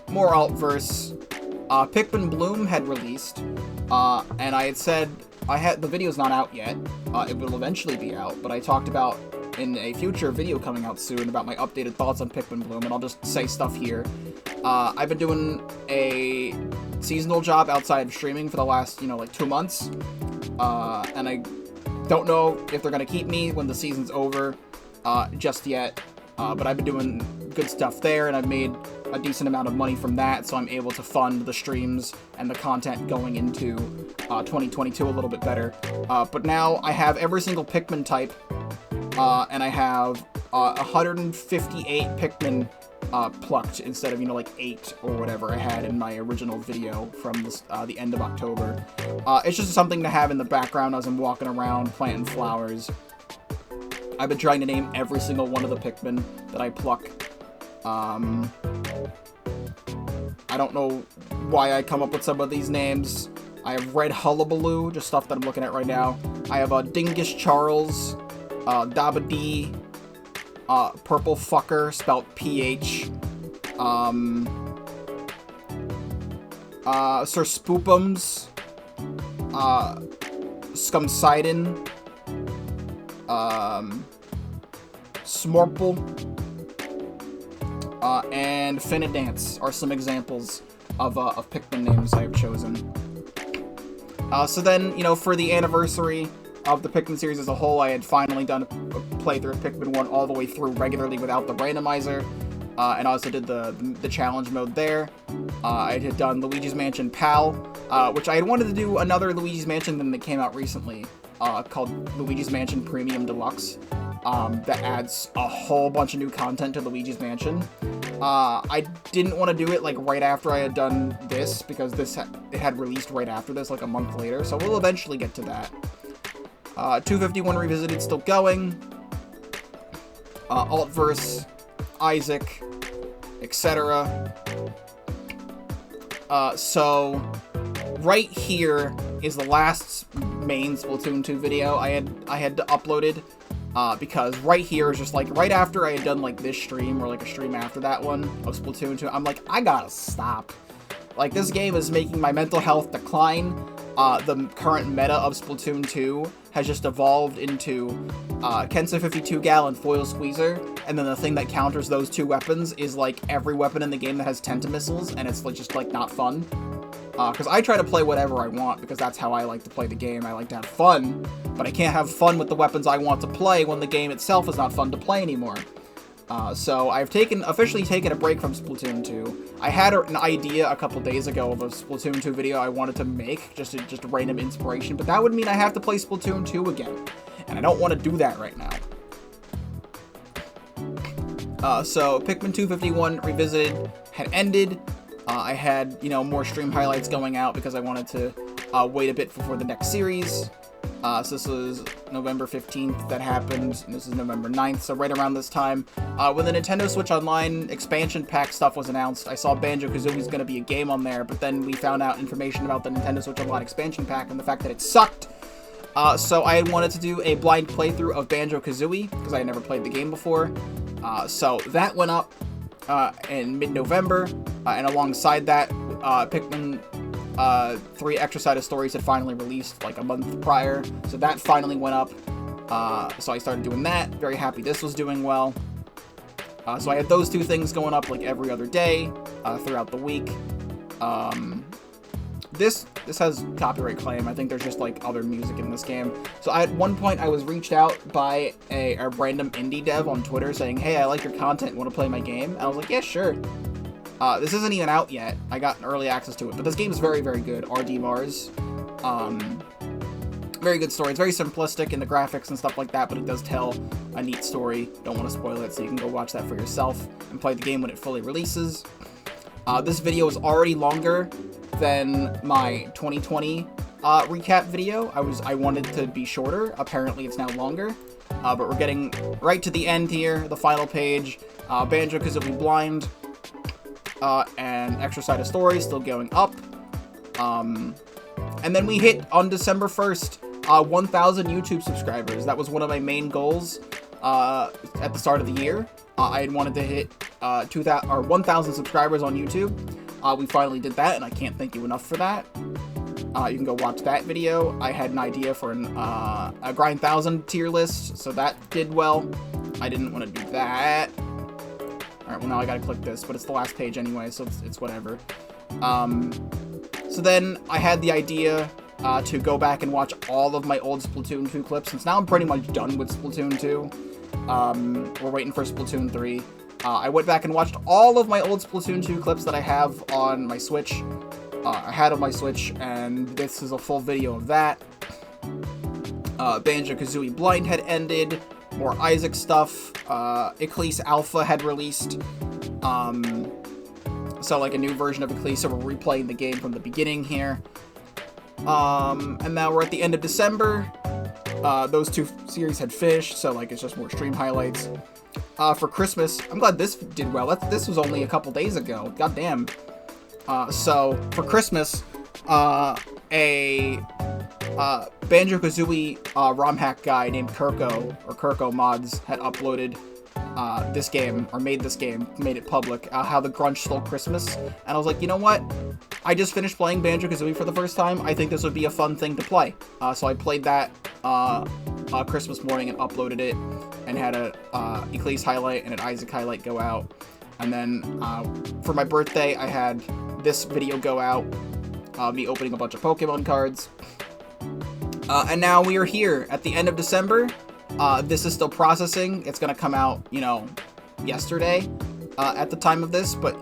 more Altverse. Pikmin Bloom had released, and I had said, the video's not out yet. It will eventually be out, but I talked about in a future video coming out soon about my updated thoughts on Pikmin Bloom, and I'll just say stuff here. I've been doing a seasonal job outside of streaming for the last, like 2 months, and I don't know if they're gonna keep me when the season's over, just yet, but I've been doing good stuff there, and I've made a decent amount of money from that, so I'm able to fund the streams and the content going into 2022 a little bit better. But now I have every single Pikmin type, and I have 158 Pikmin plucked instead of, like 8 or whatever I had in my original video from this, the end of October. It's just something to have in the background as I'm walking around planting flowers. I've been trying to name every single one of the Pikmin that I pluck. I don't know why I come up with some of these names. I have Red Hullabaloo, just stuff that I'm looking at right now. I have Dingus Charles, Dabadee, Purple Fucker, spelt PH, Sir Spoopums, Scumsidon, Smorple, and Finidance are some examples of Pikmin names I have chosen. So then, for the anniversary of the Pikmin series as a whole, I had finally done a playthrough of Pikmin 1 all the way through regularly without the randomizer, and also did the challenge mode there. I had done Luigi's Mansion PAL, which I had wanted to do another Luigi's Mansion that came out recently, called Luigi's Mansion Premium Deluxe, that adds a whole bunch of new content to Luigi's Mansion. I didn't want to do it, right after I had done this, because it had released right after this, a month later, so we'll eventually get to that. 251 Revisited still going. Altverse, Isaac, etc. So, right here is the last main Splatoon 2 video I had uploaded. Because right here is just right after I had done this stream or a stream after that one of Splatoon 2, I'm I gotta stop. This game is making my mental health decline. The current meta of Splatoon 2 has just evolved into Kensa 52 Gallon Foil Squeezer, and then the thing that counters those two weapons is every weapon in the game that has Tentamissiles, and it's just not fun. Because I try to play whatever I want, because that's how I like to play the game. I like to have fun, but I can't have fun with the weapons I want to play when the game itself is not fun to play anymore. So I've officially taken a break from Splatoon 2. I had an idea a couple days ago of a Splatoon 2 video I wanted to make, just a random inspiration, but that would mean I have to play Splatoon 2 again, and I don't want to do that right now. So Pikmin 251 Revisited had ended. I had, more stream highlights going out because I wanted to wait a bit before the next series. So this was November 15th that happened, and this is November 9th, so right around this time. When the Nintendo Switch Online expansion pack stuff was announced, I saw Banjo-Kazooie's going to be a game on there, but then we found out information about the Nintendo Switch Online expansion pack and the fact that it sucked. So I had wanted to do a blind playthrough of Banjo-Kazooie, because I had never played the game before. So that went up in mid-November, and alongside that, Pikmin 3 Extra Side of Stories had finally released a month prior, so that finally went up. So I started doing that. Very happy this was doing well. So I had those two things going up every other day throughout the week. This has copyright claim. I think there's just other music in this game. So at one point I was reached out by a random indie dev on Twitter saying, "Hey, I like your content, want to play my game?" And I was like, "Yeah, sure." This isn't even out yet. I got early access to it, but this game is very, very good. RD Mars. Very good story. It's very simplistic in the graphics and stuff like that, but it does tell a neat story. Don't want to spoil it, so you can go watch that for yourself and play the game when it fully releases. This video is already longer than my 2020 recap video. I wanted to be shorter. Apparently it's now longer. But we're getting right to the end here, the final page. Banjo-Kazooie Blind and Extra Side of Story still going up. And then we hit, on December 1st, 1,000 YouTube subscribers. That was one of my main goals at the start of the year. I had wanted to hit 2,000 or 1,000 subscribers on YouTube. We finally did that, and I can't thank you enough for that. You can go watch that video. I had an idea for a Grind 1000 tier list, so that did well. I didn't want to do that. Alright, well now I gotta click this, but it's the last page anyway, so it's whatever. So then I had the idea to go back and watch all of my old Splatoon 2 clips, since now I'm pretty much done with Splatoon 2. We're waiting for Splatoon 3. I went back and watched all of my old Splatoon 2 clips that I have on my Switch. I had on my Switch, and this is a full video of that. Banjo-Kazooie Blind had ended. More Isaac stuff. Eclipse Alpha had released. So like a new version of Eclipse, so we're replaying the game from the beginning here. And now we're at the end of December. Those two series had finished, so like it's just more stream highlights. For Christmas, I'm glad this did well. This was only a couple days ago. God damn. So for Christmas, a Banjo-Kazooie ROM hack guy named Kirko Mods had uploaded this game, or made this game, made it public, How the Grunge Stole Christmas, and I was like, you know what? I just finished playing Banjo-Kazooie for the first time. I think this would be a fun thing to play. So I played that Christmas morning and uploaded it, and had a Eclipse highlight and an Isaac highlight go out. And then for my birthday, I had this video go out, me opening a bunch of Pokemon cards. And now we are here at the end of December. This is still processing. It's gonna come out, you know, yesterday at the time of this, but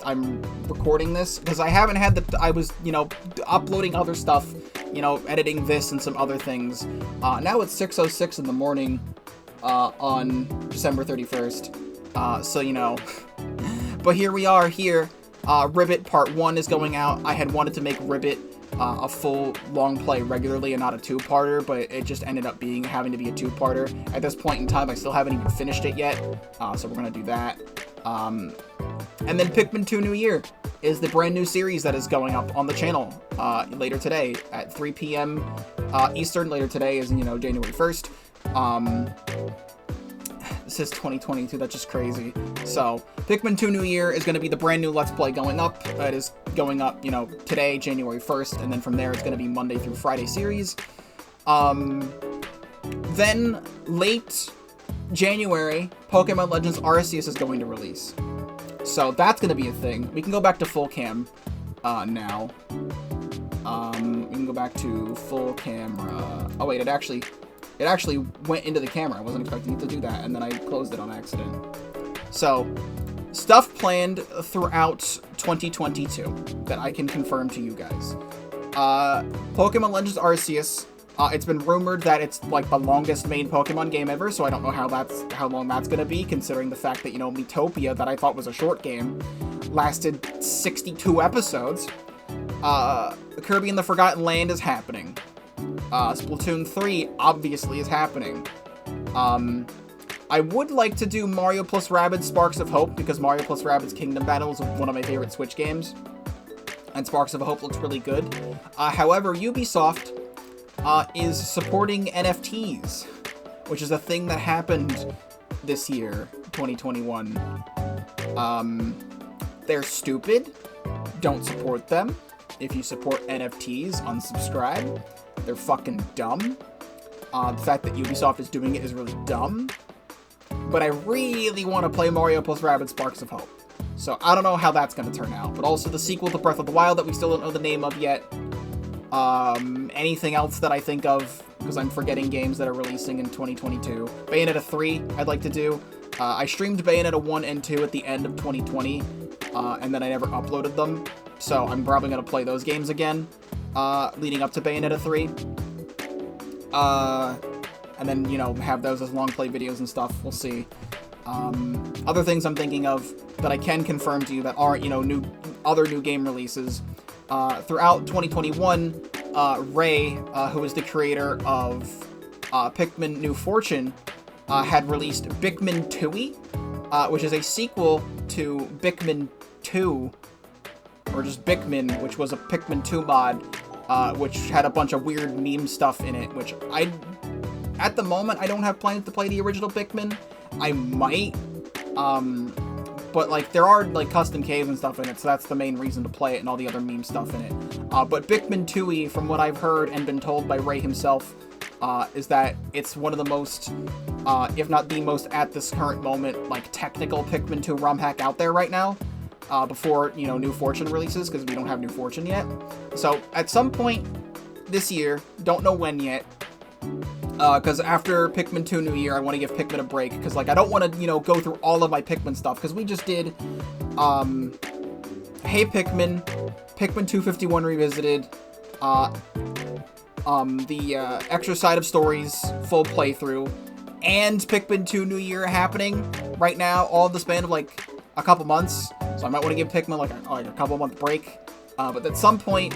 I'm recording this because I haven't had I was, you know, uploading other stuff, you know, editing this and some other things. Now it's 6:06 in the morning on December 31st. So, you know, but here we are here. Ribbit Part 1 is going out. I had wanted to make Ribbit a full long play regularly and not a two-parter, but it just ended up having to be a two-parter. At this point in time, I still haven't even finished it yet, so we're gonna do that. And then Pikmin 2 New Year is the brand new series that is going up on the channel later today at 3 p.m. Eastern. Later today is, you know, January 1st. This is 2022, that's just crazy. So, Pikmin 2 New Year is going to be the brand new Let's Play going up. It is going up, you know, today, January 1st, and then from there it's going to be Monday through Friday series. Then, late January, Pokemon Legends Arceus is going to release. So, that's going to be a thing. We can go back to full cam now. We can go back to full camera. Oh wait, it actually went into the camera. I wasn't expecting it to do that, and then I closed it on accident. So, stuff planned throughout 2022 that I can confirm to you guys. Pokemon Legends Arceus, it's been rumored that it's like the longest main Pokemon game ever, so I don't know how long that's gonna be, considering the fact that, you know, Miitopia, that I thought was a short game, lasted 62 episodes. Kirby and the Forgotten Land is happening. Splatoon 3 obviously is happening. I would like to do Mario plus Rabbids Sparks of Hope, because Mario plus Rabbids Kingdom Battle is one of my favorite Switch games, and Sparks of Hope looks really good. However, Ubisoft is supporting NFTs, which is a thing that happened this year, 2021. They're stupid. Don't support them. If you support NFTs, unsubscribe. They're fucking dumb. The fact that Ubisoft is doing it is really dumb. But I really want to play Mario plus Rabbids Sparks of Hope. So I don't know how that's going to turn out. But also the sequel to Breath of the Wild that we still don't know the name of yet. Anything else that I think of, because I'm forgetting games that are releasing in 2022. Bayonetta 3 I'd like to do. I streamed Bayonetta 1 and 2 at the end of 2020. And then I never uploaded them. So I'm probably going to play those games again. Leading up to Bayonetta 3. And then, you know, have those as long play videos and stuff. We'll see. Other things I'm thinking of that I can confirm to you that aren't, you know, other new game releases. Throughout 2021, Ray, who is the creator of Pikmin New Fortune, had released Pikmin 2, which is a sequel to Pikmin 2, or just Pikmin, which was a Pikmin 2 mod, which had a bunch of weird meme stuff in it, which at the moment, I don't have plans to play the original Pikmin. I might, but, like, there are, like, custom caves and stuff in it, so that's the main reason to play it and all the other meme stuff in it. But Pikmin 2e, from what I've heard and been told by Ray himself, is that it's one of the most, if not the most at this current moment, like, technical Pikmin 2 ROM hack out there right now, before, you know, New Fortune releases, because we don't have New Fortune yet. So, at some point this year, don't know when yet, because after Pikmin 2 New Year, I want to give Pikmin a break, because, like, I don't want to, you know, go through all of my Pikmin stuff, because we just did, Hey Pikmin, Pikmin 251 Revisited, the Extra Side of Stories full playthrough, and Pikmin 2 New Year happening right now, all in the span of, like, a couple months, so I might want to give Pikmin, like a couple month break, but at some point,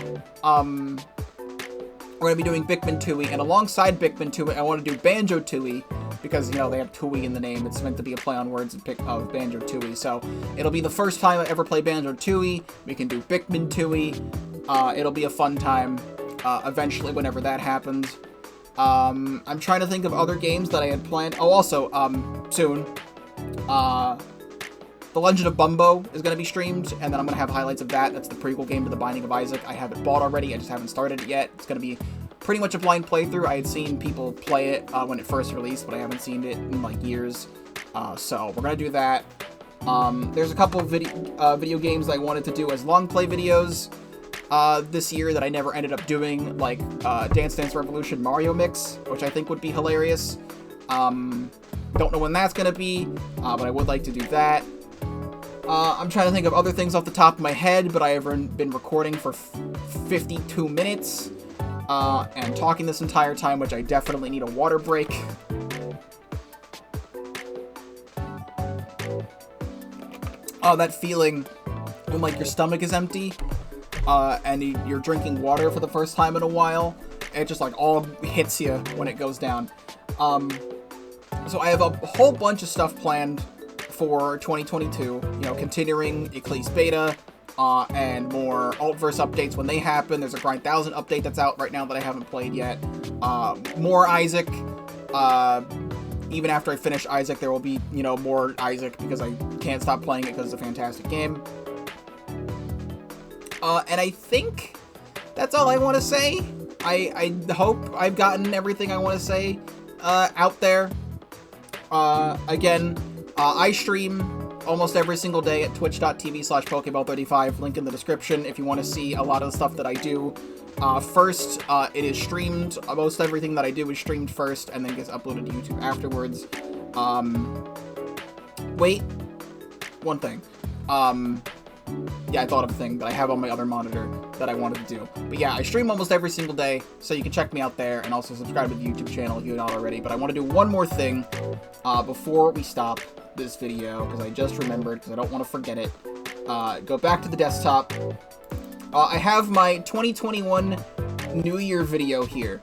we're going to be doing Pikmin 2e, and alongside Pikmin 2e, I want to do Banjo 2e, because, you know, they have 2e in the name. It's meant to be a play on words of Banjo 2e, so it'll be the first time I ever play Banjo 2e. We can do Pikmin 2e. It'll be a fun time, eventually, whenever that happens. I'm trying to think of other games that I had planned. Oh, also, soon, The Legend of Bumbo is going to be streamed, and then I'm going to have highlights of that. That's the prequel game to The Binding of Isaac. I have it bought already, I just haven't started it yet. It's going to be pretty much a blind playthrough. I had seen people play it when it first released, but I haven't seen it in, like, years. So we're going to do that. There's a couple of video games I wanted to do as long play videos this year that I never ended up doing, like Dance Dance Revolution Mario Mix, which I think would be hilarious. Don't know when that's going to be, but I would like to do that. I'm trying to think of other things off the top of my head, but I have been recording for 52 minutes, and talking this entire time, which I definitely need a water break. Oh, that feeling when, like, your stomach is empty, and you're drinking water for the first time in a while, it just, like, all hits you when it goes down. So I have a whole bunch of stuff planned for 2022, you know, continuing Eclipse Beta, and more Altverse updates when they happen. There's a Grind 1000 update that's out right now that I haven't played yet. More Isaac. Even after I finish Isaac, there will be, you know, more Isaac, because I can't stop playing it because it's a fantastic game. And I think that's all I want to say. I hope I've gotten everything I want to say out there. Again, I stream almost every single day at twitch.tv/Pokéball35, link in the description if you want to see a lot of the stuff that I do. First, it is streamed. Most everything that I do is streamed first and then gets uploaded to YouTube afterwards. Wait, one thing. Yeah, I thought of a thing that I have on my other monitor that I wanted to do. But yeah, I stream almost every single day, so you can check me out there, and also subscribe to the YouTube channel if you're not already. But I want to do one more thing before we stop this video, because I just remembered, because I don't want to forget it. Go back to the desktop. I have my 2021 New Year video here,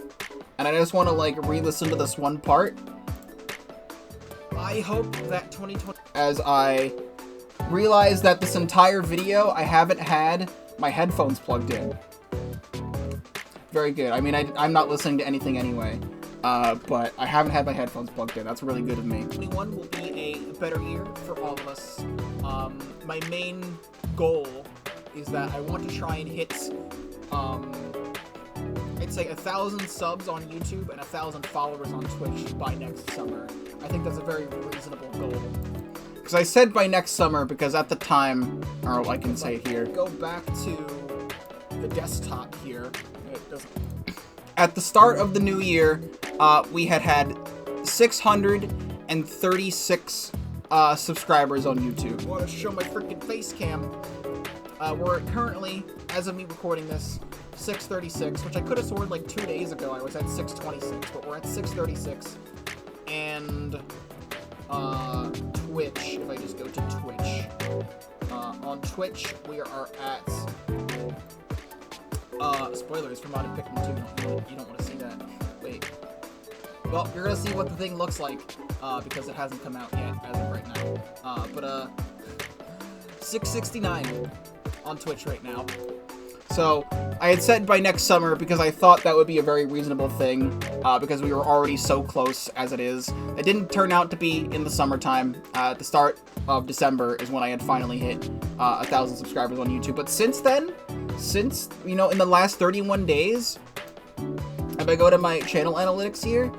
and I just want to, like, re-listen to this one part. I hope that 2020, as I realize that this entire video I haven't had my headphones plugged in. Very good. I mean, I'm not listening to anything anyway, but I haven't had my headphones plugged in. That's really good of me. 2021 will be a better year for all of us. My main goal is that I want to try and hit, I'd say 1,000 subs on YouTube and 1,000 followers on Twitch by next summer. I think that's a very reasonable goal. Because I said by next summer, because at the time, or I can say it here, go back to the desktop here. It doesn't. At the start of the new year, we had 636 subscribers on YouTube. I want to show my freaking face cam. We're currently, as of me recording this, 636, which I could have sworn like 2 days ago I was at 626, but we're at 636. And Twitch, if I just go to Twitch, on Twitch we are at, spoilers for Modded Pikmin 2, you don't want to see that, wait, well, you're gonna see what the thing looks like, because it hasn't come out yet, as of right now, but 669 on Twitch right now. So, I had said by next summer because I thought that would be a very reasonable thing, because we were already so close as it is. It didn't turn out to be in the summertime. At the start of December is when I had finally hit 1,000 subscribers on YouTube. But since then, you know, in the last 31 days, if I go to my channel analytics here,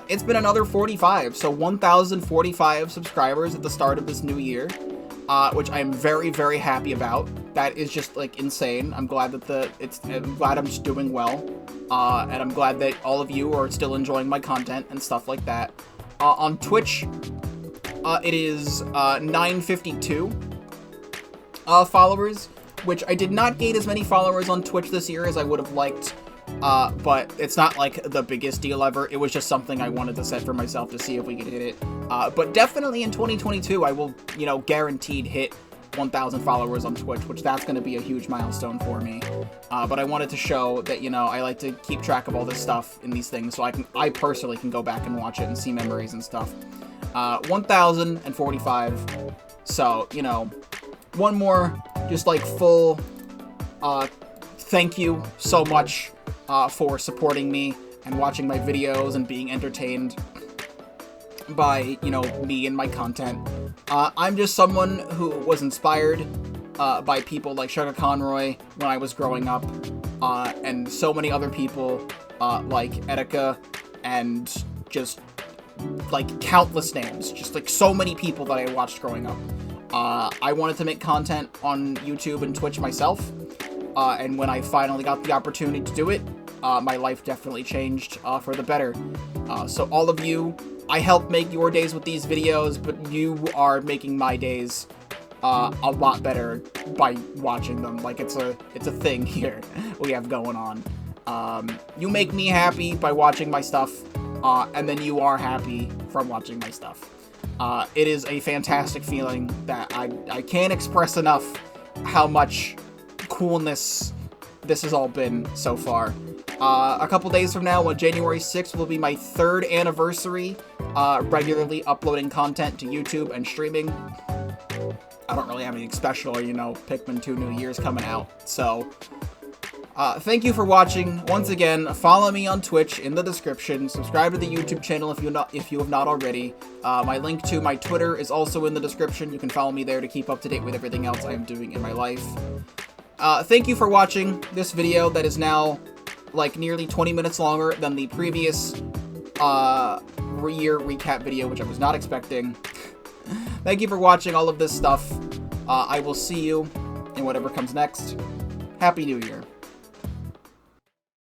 it's been another 45. So 1,045 subscribers at the start of this new year, which I am very, very happy about. That is just, like, insane. I'm glad that I'm glad I'm just doing well. And I'm glad that all of you are still enjoying my content and stuff like that. On Twitch, it is 952 followers, which I did not gain as many followers on Twitch this year as I would have liked. But it's not like the biggest deal ever. It was just something I wanted to set for myself to see if we could hit it. But definitely in 2022, I will, you know, guaranteed hit 1,000 followers on Twitch, which that's going to be a huge milestone for me. But I wanted to show that, you know, I like to keep track of all this stuff in these things, so I personally can go back and watch it and see memories and stuff. 1,045. So, you know, one more just like full thank you so much for supporting me and watching my videos and being entertained by, you know, me and my content. I'm just someone who was inspired by people like Sugar Conroy when I was growing up, and so many other people like Etika, and just like countless names, just like so many people that I watched growing up. I wanted to make content on YouTube and Twitch myself, and when I finally got the opportunity to do it, my life definitely changed for the better. So all of you, I help make your days with these videos, but you are making my days a lot better by watching them. Like, it's a thing here we have going on. You make me happy by watching my stuff, and then you are happy from watching my stuff. It is a fantastic feeling that I can't express enough how much coolness this has all been so far. A couple days from now, on January 6th, will be my 3rd anniversary regularly uploading content to YouTube and streaming. I don't really have anything special, you know, Pikmin 2 New Year's coming out. So, thank you for watching. Once again, follow me on Twitch in the description. Subscribe to the YouTube channel if you have not already. My link to my Twitter is also in the description. You can follow me there to keep up to date with everything else I am doing in my life. Thank you for watching this video that is now like nearly 20 minutes longer than the previous year recap video, which I was not expecting. Thank you for watching all of this stuff. I will see you in whatever comes next. Happy New Year.